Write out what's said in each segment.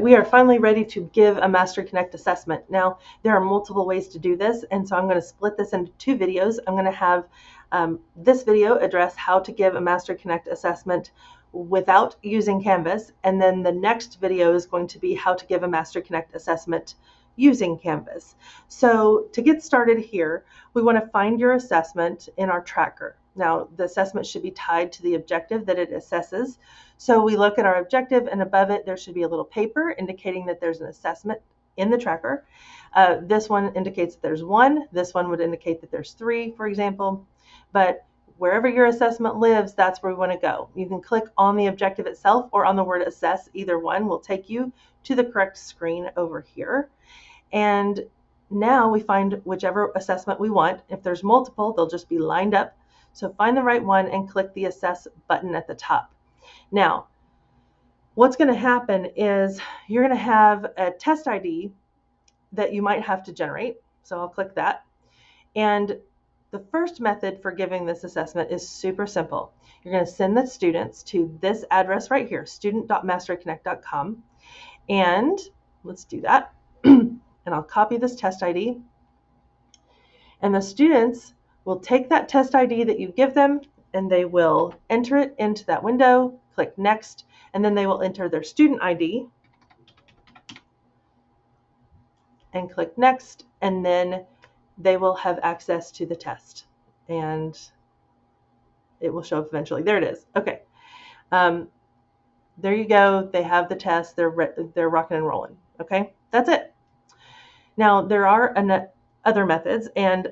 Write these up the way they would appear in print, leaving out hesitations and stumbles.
we are finally ready to give a Mastery Connect assessment. Now, there are multiple ways to do this, and so I'm going to split this into two videos. I'm going to have this video address how to give a Mastery Connect assessment without using Canvas, and then the next video is going to be how to give a Mastery Connect assessment using Canvas. So to get started here, we want to find your assessment in our tracker. Now, the assessment should be tied to the objective that it assesses. So we look at our objective, and above it there should be a little paper indicating that there's an assessment in the tracker. This one indicates that there's 1. This one would indicate that there's 3, for example. But wherever your assessment lives, that's where we want to go. You can click on the objective itself or on the word assess. Either one will take you to the correct screen over here. And now we find whichever assessment we want. If there's multiple, they'll just be lined up. So find the right one and click the assess button at the top. Now, what's going to happen is you're going to have a test ID that you might have to generate. So I'll click that. And the first method for giving this assessment is super simple. You're going to send the students to this address right here, student.masteryconnect.com. And let's do that. And I'll copy this test ID. And the students will take that test ID that you give them, and they will enter it into that window, click next, and then they will enter their student ID and click next, and then they will have access to the test. And it will show up eventually. There it is. Okay. There you go. They have the test. They're rocking and rolling. Okay. That's it. Now, there are other methods, and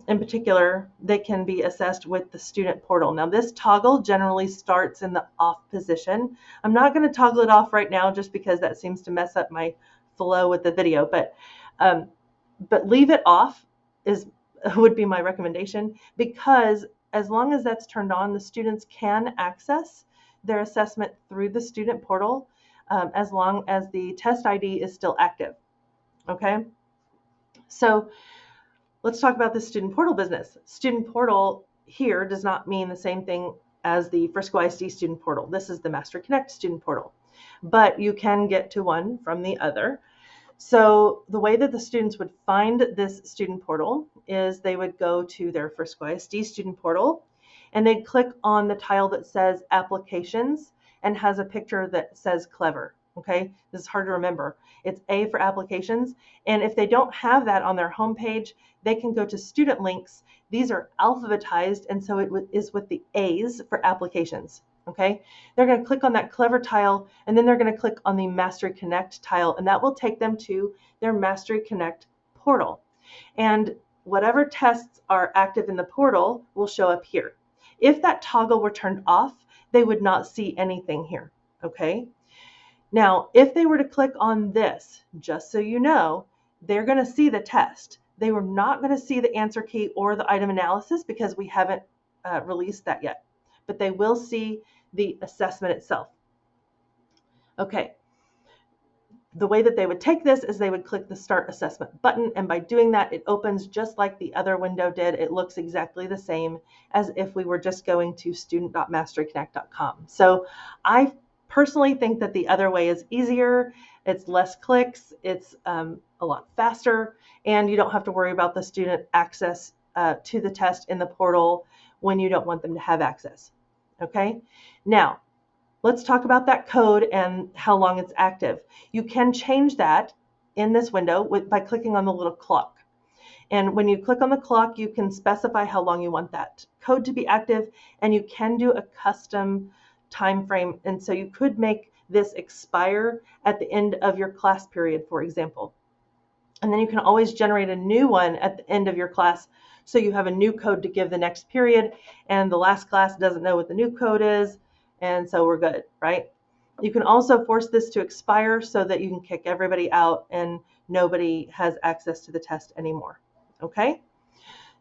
in particular, they can be assessed with the student portal. Now, this toggle generally starts in the off position. I'm not going to toggle it off right now just because that seems to mess up my flow with the video, but leave it off would be my recommendation, because as long as that's turned on, the students can access their assessment through the student portal as long as the test ID is still active. Okay, so let's talk about the student portal business. Student portal here does not mean the same thing as the Frisco ISD student portal. This is the Mastery Connect student portal, but you can get to one from the other. So the way that the students would find this student portal is they would go to their Frisco ISD student portal, and they'd click on the tile that says applications and has a picture that says Clever. Okay, this is hard to remember. It's A for applications. And if they don't have that on their homepage, they can go to student links. These are alphabetized, and so it is with the A's for applications. Okay, they're going to click on that Clever tile, and then they're going to click on the Mastery Connect tile, and that will take them to their Mastery Connect portal. And whatever tests are active in the portal will show up here. If that toggle were turned off, they would not see anything here. Okay. Now, if they were to click on this, just so you know, they're going to see the test. They were not going to see the answer key or the item analysis because we haven't released that yet, but they will see the assessment itself. Okay. The way that they would take this is they would click the Start Assessment button, and by doing that, it opens just like the other window did. It looks exactly the same as if we were just going to student.masteryconnect.com. So I personally think that the other way is easier. It's less clicks, it's a lot faster, and you don't have to worry about the student access to the test in the portal when you don't want them to have access. Okay, now let's talk about that code and how long it's active. You can change that in this window by clicking on the little clock. And when you click on the clock, you can specify how long you want that code to be active, and you can do a custom time frame. And so you could make this expire at the end of your class period, for example. And then you can always generate a new one at the end of your class, so you have a new code to give the next period, and the last class doesn't know what the new code is, and so we're good, right? You can also force this to expire so that you can kick everybody out and nobody has access to the test anymore. Okay?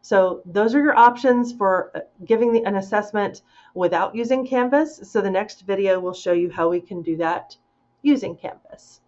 So those are your options for giving an assessment without using Canvas. So the next video will show you how we can do that using Canvas.